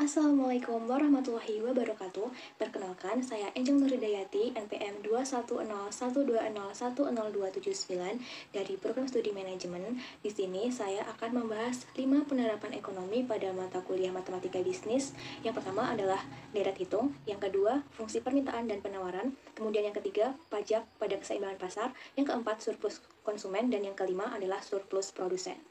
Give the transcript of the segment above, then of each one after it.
Assalamualaikum warahmatullahi wabarakatuh. Perkenalkan, saya Angel Nuridayati, NPM 21012010279 dari Program Studi Manajemen. Di sini saya akan membahas 5 penerapan ekonomi pada mata kuliah Matematika Bisnis. Yang pertama adalah deret hitung, yang kedua fungsi permintaan dan penawaran, kemudian yang ketiga pajak pada keseimbangan pasar, yang keempat surplus konsumen, dan yang kelima adalah surplus produsen.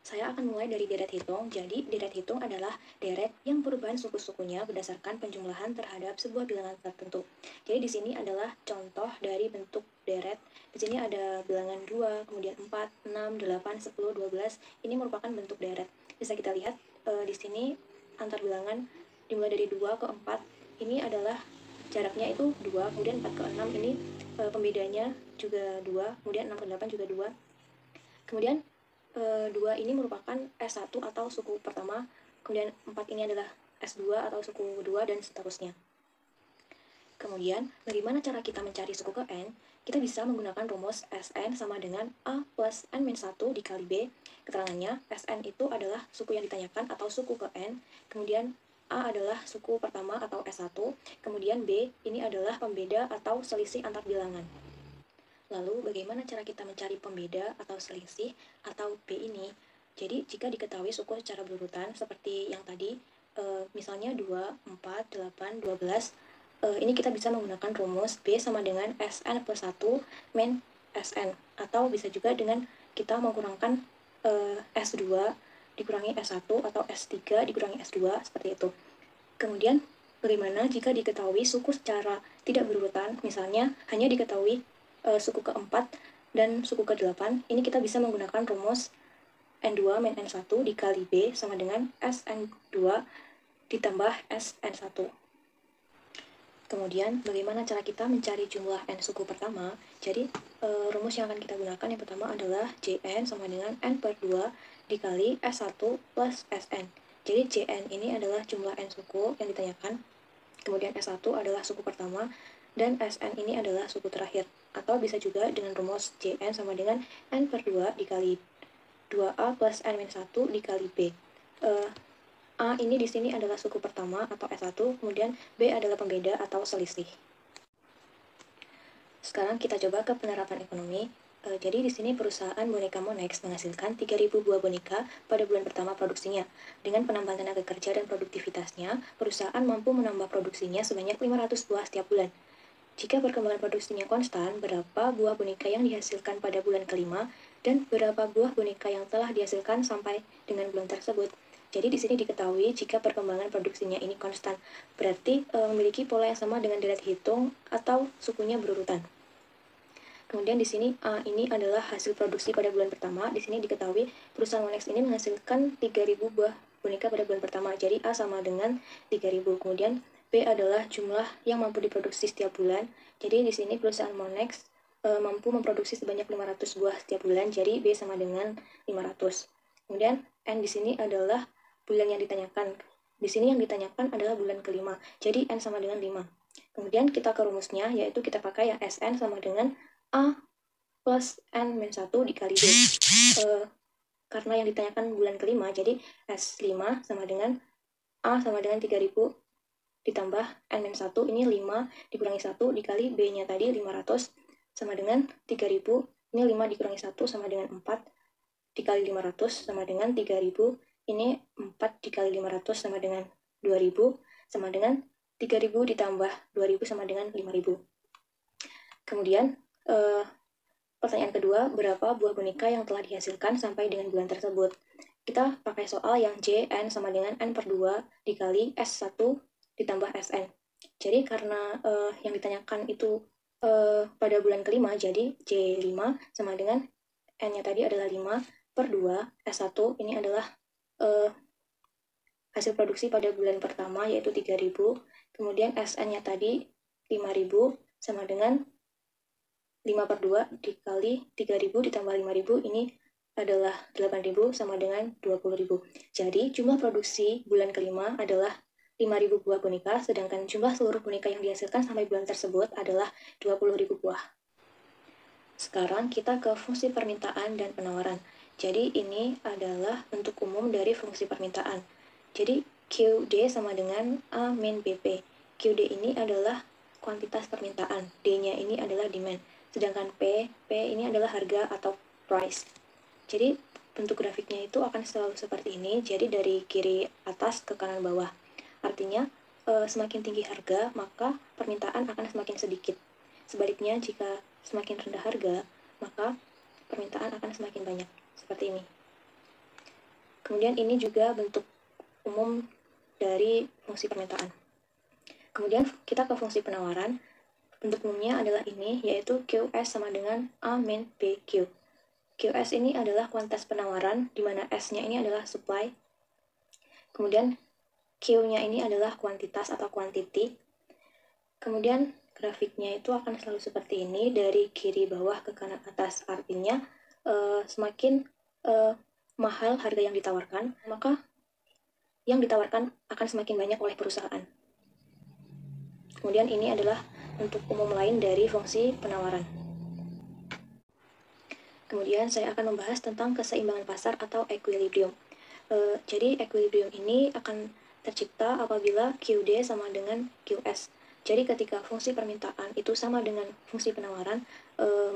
Saya akan mulai dari deret hitung. Jadi, deret hitung adalah deret yang perubahan suku-sukunya berdasarkan penjumlahan terhadap sebuah bilangan tertentu. Jadi, di sini adalah contoh dari bentuk deret. Di sini ada bilangan 2, kemudian 4, 6, 8, 10, 12. Ini merupakan bentuk deret. Bisa kita lihat di sini antar bilangan dimulai dari 2 ke 4. Ini adalah jaraknya itu 2, kemudian 4 ke 6 ini pembedanya juga 2, kemudian 6 ke 8 juga 2. Kemudian 2 ini merupakan S1 atau suku pertama, kemudian 4 ini adalah S2 atau suku kedua, dan seterusnya. Kemudian, bagaimana cara kita mencari suku ke N? Kita bisa menggunakan rumus Sn sama dengan A plus N-1 dikali B. Keterangannya, Sn itu adalah suku yang ditanyakan atau suku ke N, kemudian A adalah suku pertama atau S1, kemudian B ini adalah pembeda atau selisih antar bilangan. Lalu, bagaimana cara kita mencari pembeda atau selisih atau B ini? Jadi, jika diketahui suku secara berurutan, seperti yang tadi, misalnya 2, 4, 8, 12, ini kita bisa menggunakan rumus B sama dengan Sn plus 1 min Sn. Atau bisa juga dengan kita mengkurangkan S2 dikurangi S1 atau S3 dikurangi S2, seperti itu. Kemudian, bagaimana jika diketahui suku secara tidak berurutan, misalnya hanya diketahui suku ke-4 dan suku ke-8, ini kita bisa menggunakan rumus N2 min N1 dikali B sama dengan Sn2 ditambah Sn1. Kemudian, bagaimana cara kita mencari jumlah N suku pertama? Jadi, rumus yang akan kita gunakan yang pertama adalah Jn sama dengan N per 2 dikali S1 plus Sn. Jadi, Jn ini adalah jumlah N suku yang ditanyakan, kemudian S1 adalah suku pertama, dan Sn ini adalah suku terakhir. Atau bisa juga dengan rumus Jn sama dengan N per 2 dikali 2A plus N-1 dikali B. A ini di sini adalah suku pertama atau S1, kemudian B adalah pembeda atau selisih. Sekarang kita coba ke penerapan ekonomi. Jadi di sini perusahaan boneka Monex menghasilkan 3.000 buah boneka pada bulan pertama produksinya. Dengan penambahan tenaga kerja dan produktivitasnya, perusahaan mampu menambah produksinya sebanyak 500 buah setiap bulan. Jika perkembangan produksinya konstan, berapa buah boneka yang dihasilkan pada bulan kelima, dan berapa buah boneka yang telah dihasilkan sampai dengan bulan tersebut. Jadi di sini diketahui jika perkembangan produksinya ini konstan, berarti memiliki pola yang sama dengan deret hitung atau sukunya berurutan. Kemudian di sini A ini adalah hasil produksi pada bulan pertama. Di sini diketahui perusahaan Monex ini menghasilkan 3.000 buah boneka pada bulan pertama. Jadi A sama dengan 3.000. Kemudian B adalah jumlah yang mampu diproduksi setiap bulan. Jadi di sini perusahaan Monex mampu memproduksi sebanyak 500 buah setiap bulan. Jadi B sama dengan 500. Kemudian N di sini adalah bulan yang ditanyakan. Di sini yang ditanyakan adalah bulan kelima. Jadi N sama dengan 5. Kemudian kita ke rumusnya, yaitu kita pakai yang Sn sama dengan A plus N-1 dikali B. Karena yang ditanyakan bulan kelima, jadi S5 sama dengan A sama dengan 3.000 ditambah N-1, ini 5 dikurangi 1 dikali B-nya tadi 500 sama dengan 3.000, ini 5 dikurangi 1 sama dengan 4 dikali 500 sama dengan 3.000, ini 4 dikali 500 sama dengan 2.000 sama dengan 3.000 ditambah 2.000 sama dengan 5.000. Kemudian pertanyaan kedua, berapa buah boneka yang telah dihasilkan sampai dengan bulan tersebut? Kita pakai soal yang Jn sama dengan N per 2 dikali S1 ditambah Sn. Jadi karena yang ditanyakan itu pada bulan kelima, jadi J5 sama dengan N-nya tadi adalah 5 per 2, S1 ini adalah hasil produksi pada bulan pertama yaitu 3.000, kemudian Sn-nya tadi 5.000 sama dengan 5 per 2 dikali 3.000 ditambah 5.000 ini adalah 8.000 sama dengan 20.000. Jadi jumlah produksi bulan kelima adalah 5.000 buah boneka, sedangkan jumlah seluruh boneka yang dihasilkan sampai bulan tersebut adalah 20.000 buah. Sekarang kita ke fungsi permintaan dan penawaran. Jadi ini adalah bentuk umum dari fungsi permintaan. Jadi QD sama dengan A min BP. QD ini adalah kuantitas permintaan, D-nya ini adalah demand, sedangkan P ini adalah harga atau price. Jadi bentuk grafiknya itu akan selalu seperti ini, jadi dari kiri atas ke kanan bawah. Artinya semakin tinggi harga, maka permintaan akan semakin sedikit. Sebaliknya, jika semakin rendah harga, maka permintaan akan semakin banyak, seperti ini. Kemudian ini juga bentuk umum dari fungsi permintaan. Kemudian kita ke fungsi penawaran. Bentuk umumnya adalah ini, yaitu QS sama dengan A min PQ. QS ini adalah kuantitas penawaran, di mana S-nya ini adalah supply. Kemudian Q-nya ini adalah kuantitas atau quantity. Kemudian grafiknya itu akan selalu seperti ini, dari kiri bawah ke kanan atas. Artinya semakin mahal harga yang ditawarkan, maka yang ditawarkan akan semakin banyak oleh perusahaan. Kemudian ini adalah bentuk umum lain dari fungsi penawaran. Kemudian saya akan membahas tentang keseimbangan pasar atau equilibrium. Jadi equilibrium ini akan tercipta apabila QD sama dengan QS. Jadi ketika fungsi permintaan itu sama dengan fungsi penawaran,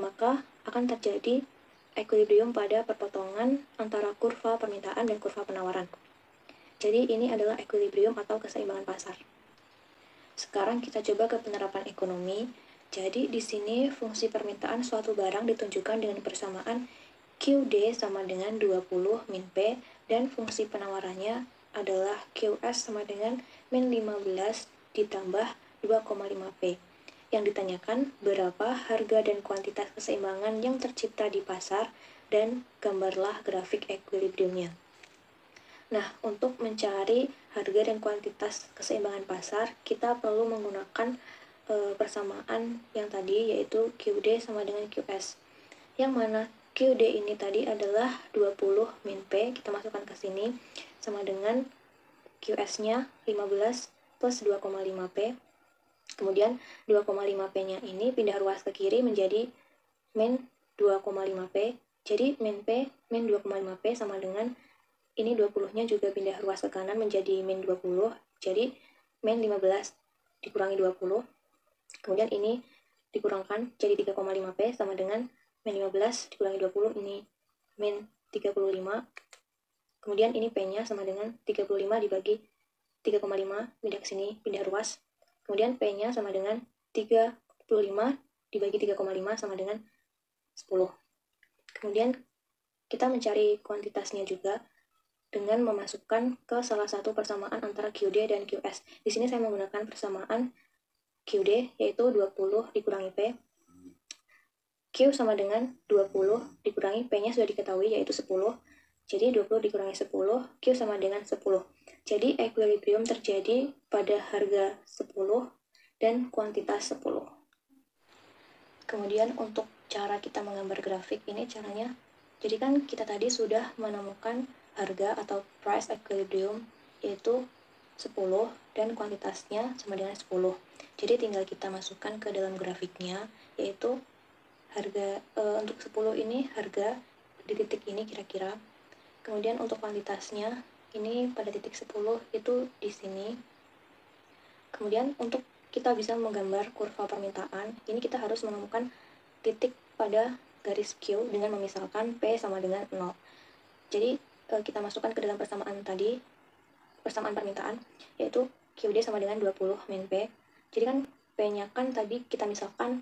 maka akan terjadi equilibrium pada perpotongan antara kurva permintaan dan kurva penawaran. Jadi ini adalah equilibrium atau keseimbangan pasar. Sekarang kita coba ke penerapan ekonomi. Jadi di sini fungsi permintaan suatu barang ditunjukkan dengan persamaan QD sama dengan 20 min P, dan fungsi penawarannya adalah QS sama dengan min 15 ditambah 2,5 P. Yang ditanyakan berapa harga dan kuantitas keseimbangan yang tercipta di pasar, dan gambarlah grafik equilibriumnya. Nah, untuk mencari harga dan kuantitas keseimbangan pasar, kita perlu menggunakan persamaan yang tadi, yaitu QD sama dengan QS. Yang mana QD ini tadi adalah 20 min P, kita masukkan ke sini, sama dengan QS-nya 15 plus 2,5 P. Kemudian 2,5 P-nya ini pindah ruas ke kiri menjadi min 2,5 P. Jadi min P, min 2,5 P sama dengan ini 20-nya juga pindah ruas ke kanan menjadi min 20, jadi min 15 dikurangi 20, kemudian ini dikurangkan jadi 3,5 P sama dengan min 15 dikurangi 20, ini min 35, kemudian ini P-nya sama dengan 35 dibagi 3,5, pindah ke sini, pindah ruas, kemudian P-nya sama dengan 35 dibagi 3,5 sama dengan 10. Kemudian kita mencari kuantitasnya juga dengan memasukkan ke salah satu persamaan antara QD dan QS. Di sini saya menggunakan persamaan QD, yaitu 20 dikurangi P. Q sama dengan 20 dikurangi P-nya sudah diketahui, yaitu 10. Jadi 20 dikurangi 10, Q sama dengan 10. Jadi equilibrium terjadi pada harga 10 dan kuantitas 10. Kemudian untuk cara kita menggambar grafik ini caranya, jadi kan kita tadi sudah menemukan harga atau price equilibrium yaitu 10 dan kuantitasnya sama dengan 10. Jadi tinggal kita masukkan ke dalam grafiknya, yaitu harga untuk 10 ini harga di titik ini kira-kira. Kemudian untuk kuantitasnya ini pada titik 10 itu di sini. Kemudian untuk kita bisa menggambar kurva permintaan, ini kita harus menemukan titik pada garis Q dengan memisalkan P sama dengan 0. Jadi kita masukkan ke dalam persamaan tadi, persamaan permintaan, yaitu QD sama dengan 20 min P. Jadi kan P-nya kan tadi kita misalkan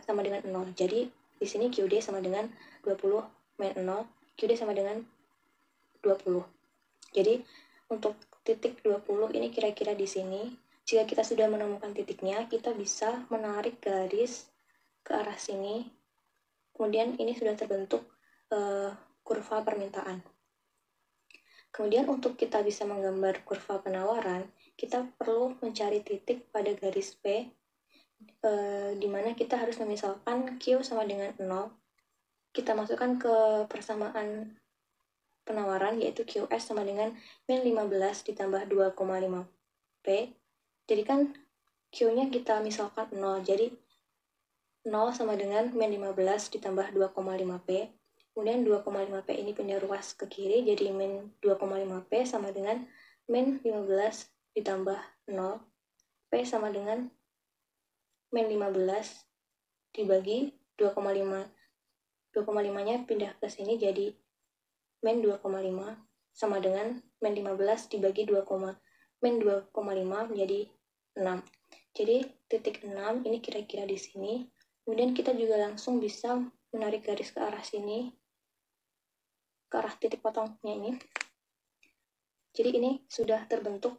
sama dengan 0. Jadi di sini QD sama dengan 20 min 0, QD sama dengan 20. Jadi untuk titik 20 ini kira-kira di sini. Jika kita sudah menemukan titiknya, kita bisa menarik garis ke arah sini. Kemudian ini sudah terbentuk kurva permintaan. Kemudian untuk kita bisa menggambar kurva penawaran, kita perlu mencari titik pada garis P, di mana kita harus memisalkan Q sama dengan 0. Kita masukkan ke persamaan penawaran, yaitu QS sama dengan min 15 ditambah 2,5 P. Jadi kan Q-nya kita misalkan 0, jadi 0 sama dengan min 15 ditambah 2,5 P. Kemudian 2,5 P ini pindah ruas ke kiri, jadi min 2,5 P sama dengan min 15 ditambah 0, P sama dengan min 15 dibagi 2,5. 2,5-nya pindah ke sini jadi min 2,5 sama dengan min 15 dibagi 2, min 2,5 menjadi 6. Jadi titik 6 ini kira-kira di sini. Kemudian kita juga langsung bisa menarik garis ke arah sini, ke arah titik potongnya ini. Jadi ini sudah terbentuk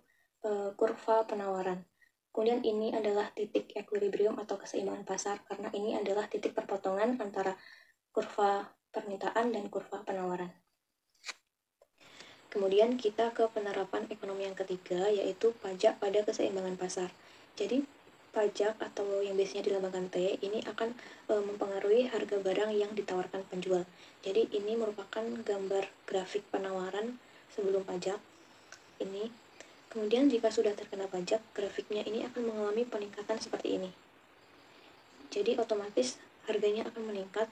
kurva penawaran. Kemudian ini adalah titik equilibrium atau keseimbangan pasar, karena ini adalah titik perpotongan antara kurva permintaan dan kurva penawaran. Kemudian kita ke penerapan ekonomi yang ketiga, yaitu pajak pada keseimbangan pasar. Jadi pajak atau yang biasanya dilambangkan T ini akan mempengaruhi harga barang yang ditawarkan penjual. Jadi ini merupakan gambar grafik penawaran sebelum pajak ini. Kemudian jika sudah terkena pajak, grafiknya ini akan mengalami peningkatan seperti ini. Jadi otomatis harganya akan meningkat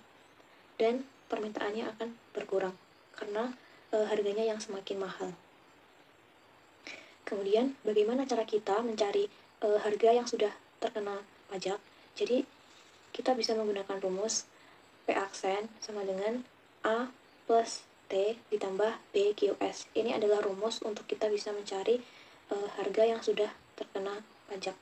dan permintaannya akan berkurang karena harganya yang semakin mahal. Kemudian bagaimana cara kita mencari harga yang sudah terkena pajak? Jadi kita bisa menggunakan rumus P aksen sama dengan A plus T ditambah BQS. Ini adalah rumus untuk kita bisa mencari harga yang sudah terkena pajak.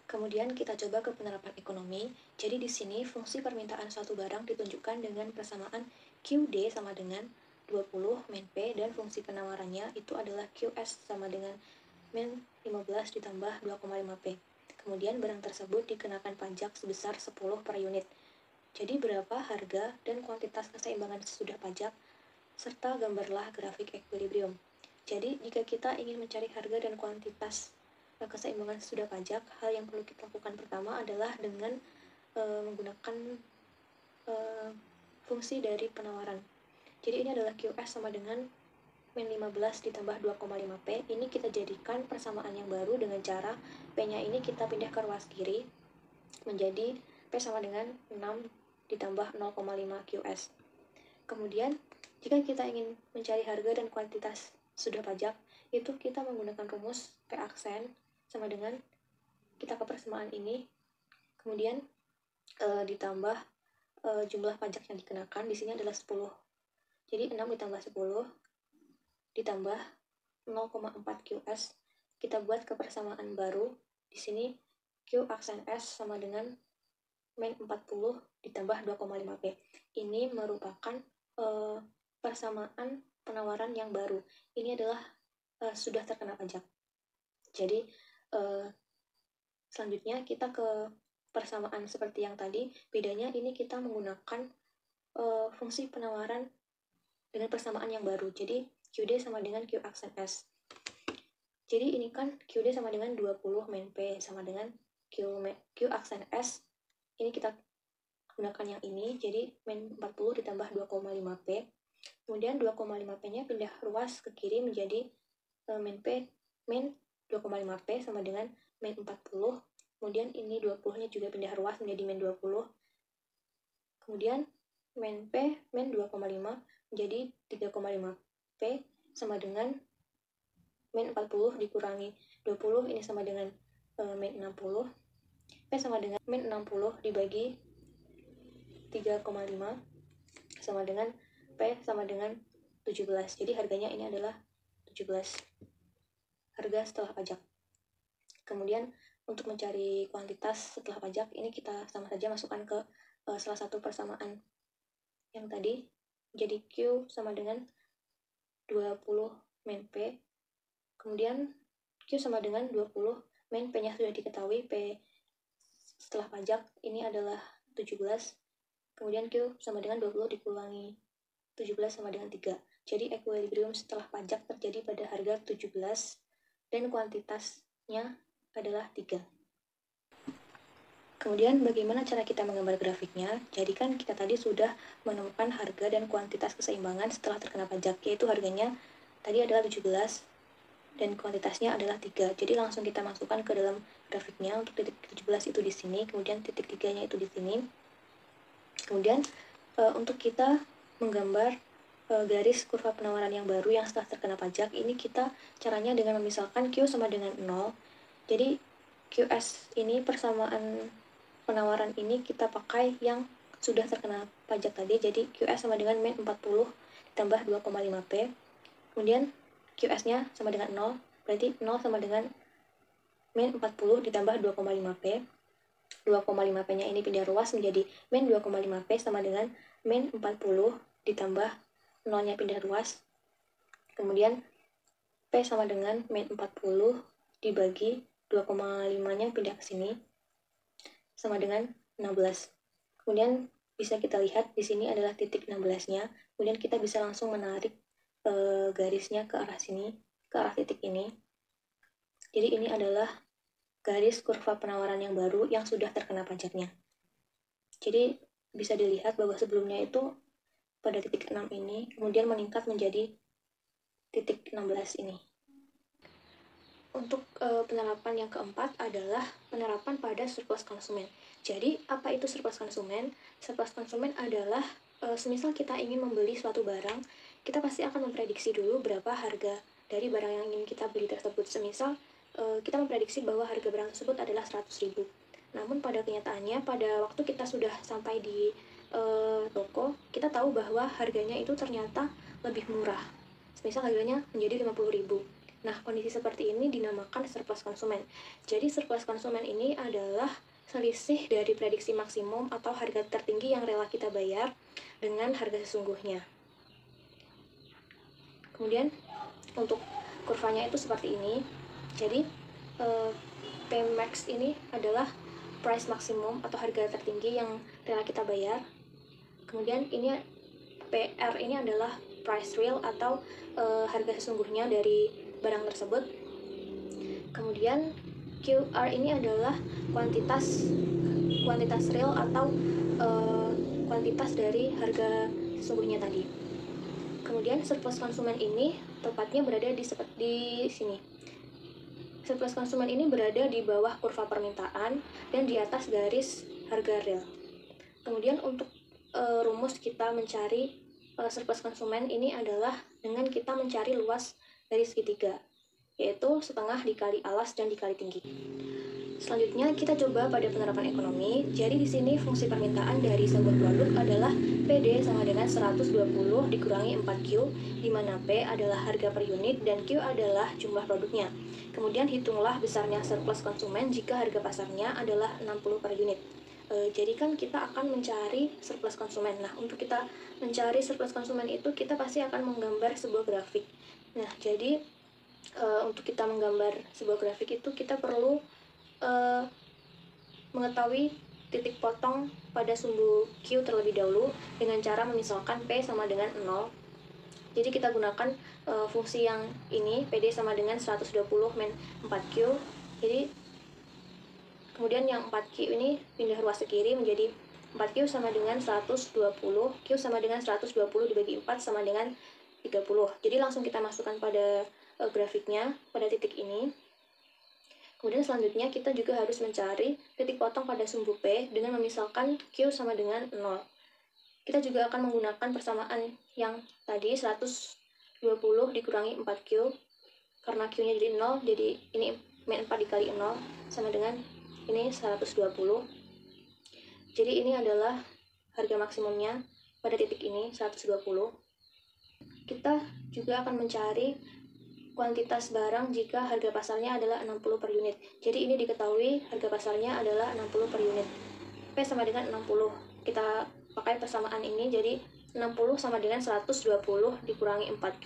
Kemudian kita coba ke penerapan ekonomi. Jadi di sini fungsi permintaan suatu barang ditunjukkan dengan persamaan QD sama dengan 20 min P, dan fungsi penawarannya itu adalah QS sama dengan min 15 ditambah 2,5 P. Kemudian barang tersebut dikenakan pajak sebesar 10 per unit. Jadi berapa harga dan kuantitas keseimbangan sesudah pajak, serta gambarlah grafik equilibrium. Jadi jika kita ingin mencari harga dan kuantitas keseimbangan sesudah pajak, hal yang perlu kita lakukan pertama adalah dengan menggunakan fungsi dari penawaran. Jadi ini adalah QS sama dengan min 15 ditambah 2,5 P. Ini kita jadikan persamaan yang baru dengan cara P-nya ini kita pindah ke ruas kiri menjadi P sama dengan 6 ditambah 0,5 QS. Kemudian jika kita ingin mencari harga dan kuantitas sudah pajak, itu kita menggunakan rumus P aksen sama dengan kita ke persamaan ini, kemudian ditambah jumlah pajak yang dikenakan. Di sini adalah 10. Jadi 6 ditambah 10 ditambah 0,4 QS. Kita buat ke persamaan baru. Di sini Q aksen S sama dengan min 40 ditambah 2,5 P. Ini merupakan persamaan penawaran yang baru. Ini adalah sudah terkena pajak. Jadi selanjutnya kita ke persamaan seperti yang tadi. Bedanya ini kita menggunakan fungsi penawaran dengan persamaan yang baru. Jadi QD sama dengan Q aksen S. Jadi ini kan QD sama dengan 20 min P sama dengan Q aksen S. Ini kita gunakan yang ini. Jadi min 40 ditambah 2,5 P. Kemudian 2,5 P-nya pindah ruas ke kiri menjadi min 2,5 P sama dengan min 40. Kemudian ini 20-nya juga pindah ruas menjadi min 20. Kemudian min P min 2,5 menjadi 3,5 P sama dengan min 40 dikurangi 20, ini sama dengan min 60. P sama dengan min 60 dibagi 3,5 sama dengan P sama dengan 17. Jadi harganya ini adalah 17. Harga setelah pajak. Kemudian untuk mencari kuantitas setelah pajak, ini kita sama saja masukkan ke salah satu persamaan yang tadi. Jadi Q sama dengan 20 min P. Kemudian Q sama dengan 20 min P-nya sudah diketahui. P setelah pajak ini adalah 17. Kemudian Q sama dengan 20 dikurangi 17 sama dengan 3. Jadi equilibrium setelah pajak terjadi pada harga 17 dan kuantitasnya adalah 3. Kemudian bagaimana cara kita menggambar grafiknya? Jadi kan kita tadi sudah menemukan harga dan kuantitas keseimbangan setelah terkena pajak, yaitu harganya tadi adalah 17 dan kuantitasnya adalah 3. Jadi langsung kita masukkan ke dalam grafiknya. Untuk titik 17 itu di sini, kemudian titik 3-nya itu di sini. Kemudian untuk kita menggambar garis kurva penawaran yang baru yang setelah terkena pajak. Ini kita caranya dengan memisalkan Q sama dengan 0. Jadi QS ini persamaan penawaran ini kita pakai yang sudah terkena pajak tadi. Jadi QS sama dengan min 40 ditambah 2,5P. Kemudian QS-nya sama dengan 0. Berarti 0 sama dengan min 40 ditambah 2,5P. 2,5P-nya ini pindah ruas menjadi min 2,5P sama dengan min 40 ditambah 0-nya pindah ruas. Kemudian P sama dengan min 40 dibagi 2,5-nya pindah ke sini sama dengan 16. Kemudian bisa kita lihat di sini adalah titik 16-nya. Kemudian kita bisa langsung menarik garisnya ke arah sini, ke arah titik ini. Jadi ini adalah garis kurva penawaran yang baru yang sudah terkena pajaknya. Jadi bisa dilihat bahwa sebelumnya itu pada titik 6 ini, kemudian meningkat menjadi titik 16 ini. Untuk penerapan yang keempat adalah penerapan pada surplus konsumen. Jadi apa itu surplus konsumen? Surplus konsumen adalah semisal kita ingin membeli suatu barang, kita pasti akan memprediksi dulu berapa harga dari barang yang ingin kita beli tersebut. Semisal kita memprediksi bahwa harga barang tersebut adalah 100.000. Namun pada kenyataannya, pada waktu kita sudah sampai di toko, kita tahu bahwa harganya itu ternyata lebih murah. Semisal harganya menjadi 50.000. Nah, kondisi seperti ini dinamakan surplus konsumen. Jadi surplus konsumen ini adalah selisih dari prediksi maksimum atau harga tertinggi yang rela kita bayar dengan harga sesungguhnya. Kemudian untuk kurvanya itu seperti ini. Jadi Pmax ini adalah price maksimum atau harga tertinggi yang rela kita bayar. Kemudian ini PR ini adalah price real atau harga sesungguhnya dari barang tersebut. Kemudian QR ini adalah kuantitas real atau kuantitas dari harga sesungguhnya tadi. Kemudian surplus konsumen ini tepatnya berada di sini. Surplus konsumen ini berada di bawah kurva permintaan dan di atas garis harga real. Kemudian untuk rumus kita mencari surplus konsumen ini adalah dengan kita mencari luas dari segitiga, yaitu setengah dikali alas dan dikali tinggi. Selanjutnya kita coba pada penerapan ekonomi. Jadi di sini fungsi permintaan dari sebuah produk adalah PD sama dengan 120 dikurangi 4Q, di mana P adalah harga per unit dan Q adalah jumlah produknya. Kemudian hitunglah besarnya surplus konsumen jika harga pasarnya adalah 60 per unit. Jadi kan kita akan mencari surplus konsumen. Nah, untuk kita mencari surplus konsumen itu kita pasti akan menggambar sebuah grafik. Nah, jadi untuk kita menggambar sebuah grafik itu kita perlu mengetahui titik potong pada sumbu Q terlebih dahulu dengan cara memisalkan P sama dengan 0. Jadi kita gunakan fungsi yang ini, PD sama dengan 120 min 4Q. Jadi kemudian yang 4Q ini pindah ruas ke kiri menjadi 4Q sama dengan 120, Q sama dengan 120 dibagi 4 sama dengan 30. Jadi langsung kita masukkan pada grafiknya, pada titik ini. Kemudian selanjutnya kita juga harus mencari titik potong pada sumbu P dengan memisalkan Q sama dengan 0. Kita juga akan menggunakan persamaan yang tadi 120 dikurangi 4Q. Karena Q-nya jadi 0, jadi ini min 4 dikali 0 sama dengan ini 120. Jadi ini adalah harga maksimumnya pada titik ini 120. Kita juga akan mencari kuantitas barang jika harga pasarnya adalah 60 per unit. Jadi ini diketahui harga pasarnya adalah 60 per unit. P sama dengan 60. Kita pakai persamaan ini, jadi 60 sama dengan 120 dikurangi 4Q.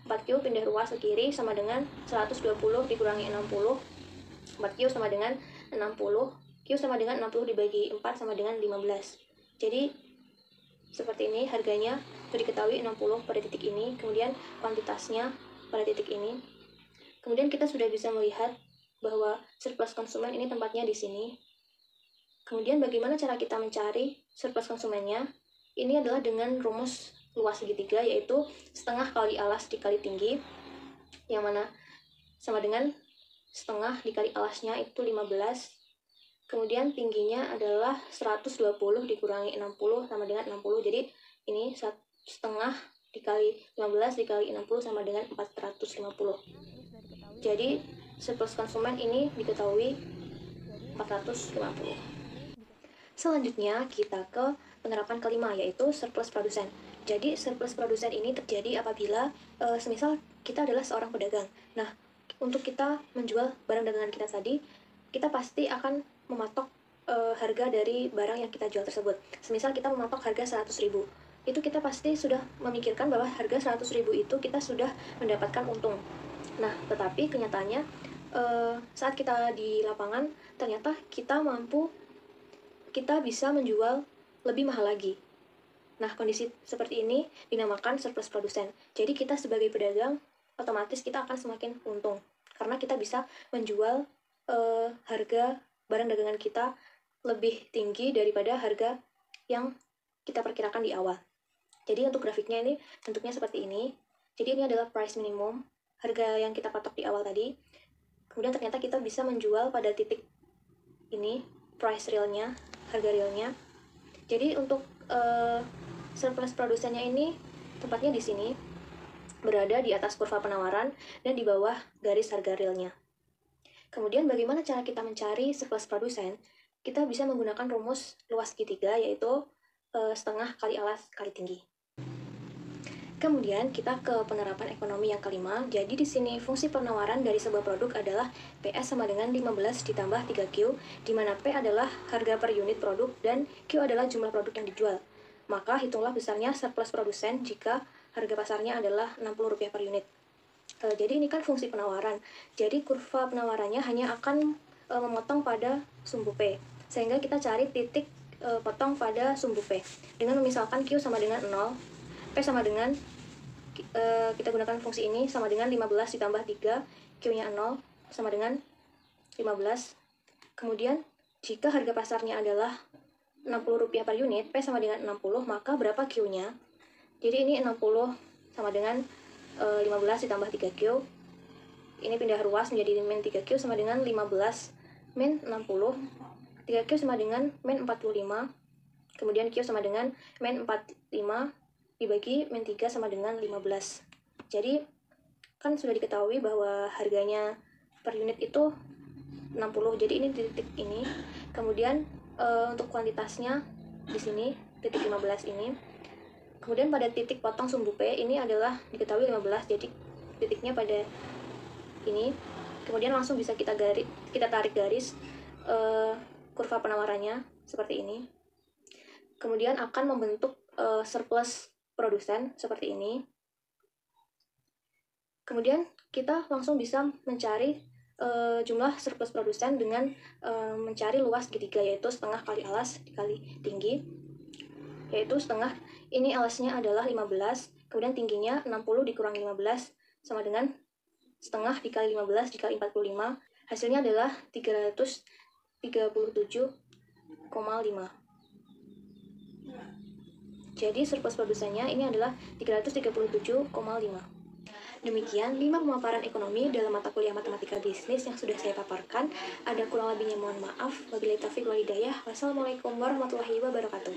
4Q pindah ruas ke kiri sama dengan 120 dikurangi 60. 4Q sama dengan 60. Q sama dengan 60 dibagi 4 sama dengan 15. Jadi seperti ini harganya sudah diketahui 60 pada titik ini, kemudian kuantitasnya pada titik ini. Kemudian kita sudah bisa melihat bahwa surplus konsumen ini tempatnya di sini. Kemudian bagaimana cara kita mencari surplus konsumennya? Ini adalah dengan rumus luas segitiga, yaitu setengah kali alas dikali tinggi, yang mana sama dengan setengah dikali alasnya itu 15. Kemudian tingginya adalah 120 dikurangi 60 sama dengan 60. Jadi ini setengah dikali 15 dikali 60 sama dengan 450. Jadi surplus konsumen ini diketahui 450. Selanjutnya kita ke penerapan kelima, yaitu surplus produsen. Jadi surplus produsen ini terjadi apabila semisal kita adalah seorang pedagang. Nah, untuk kita menjual barang dagangan kita tadi, kita pasti akan mematok harga dari barang yang kita jual tersebut. Semisal kita mematok harga 100.000, itu kita pasti sudah memikirkan bahwa harga 100.000 itu kita sudah mendapatkan untung. Nah, tetapi kenyataannya saat kita di lapangan, ternyata kita bisa menjual lebih mahal lagi. Nah, kondisi seperti ini dinamakan surplus produsen. Jadi kita sebagai pedagang, otomatis kita akan semakin untung. Karena kita bisa menjual harga barang dagangan kita lebih tinggi daripada harga yang kita perkirakan di awal. Jadi untuk grafiknya ini bentuknya seperti ini. Jadi ini adalah price minimum, harga yang kita patok di awal tadi. Kemudian ternyata kita bisa menjual pada titik ini, price realnya, harga realnya. Jadi untuk surplus produsennya ini tepatnya di sini, berada di atas kurva penawaran dan di bawah garis harga realnya. Kemudian bagaimana cara kita mencari surplus produsen? Kita bisa menggunakan rumus luas segitiga, yaitu setengah kali alas kali tinggi. Kemudian kita ke penerapan ekonomi yang kelima. Jadi di sini fungsi penawaran dari sebuah produk adalah PS sama dengan 15 ditambah 3Q, di mana P adalah harga per unit produk dan Q adalah jumlah produk yang dijual. Maka hitunglah besarnya surplus produsen jika harga pasarnya adalah Rp60 per unit. Jadi ini kan fungsi penawaran. Jadi kurva penawarannya hanya akan memotong pada sumbu P. Sehingga kita cari titik potong pada sumbu P. Dengan memisalkan Q sama dengan 0, P sama dengan, kita gunakan fungsi ini, sama dengan 15 ditambah 3, Q-nya 0, sama dengan 15. Kemudian, jika harga pasarnya adalah Rp60 per unit, P sama dengan 60, maka berapa Q-nya? Jadi ini 60 sama dengan 15 ditambah 3Q. Ini pindah ruas menjadi min 3Q sama dengan 15 min 60. 3Q sama dengan min 45. Kemudian Q sama dengan min 45 dibagi min 3 sama dengan 15. Jadi kan sudah diketahui bahwa harganya per unit itu 60. Jadi ini titik ini. Kemudian untuk kuantitasnya di sini titik 15 ini. Kemudian pada titik potong sumbu P ini adalah diketahui 15. Jadi titiknya pada ini. Kemudian langsung bisa kita tarik garis kurva penawarannya seperti ini. Kemudian akan membentuk surplus produsen seperti ini. Kemudian kita langsung bisa mencari jumlah surplus produsen dengan mencari luas segitiga, yaitu setengah kali alas dikali tinggi, yaitu setengah, ini alasnya adalah 15, kemudian tingginya 60 dikurangi 15 sama dengan setengah dikali 15 dikali 45, hasilnya adalah 337,5. Jadi surplus produsennya ini adalah 337,5. Demikian 5 pemaparan ekonomi dalam mata kuliah matematika bisnis yang sudah saya paparkan. Ada kurang lebihnya mohon maaf. Wabillahi taufiq wal hidayah. Wassalamualaikum warahmatullahi wabarakatuh.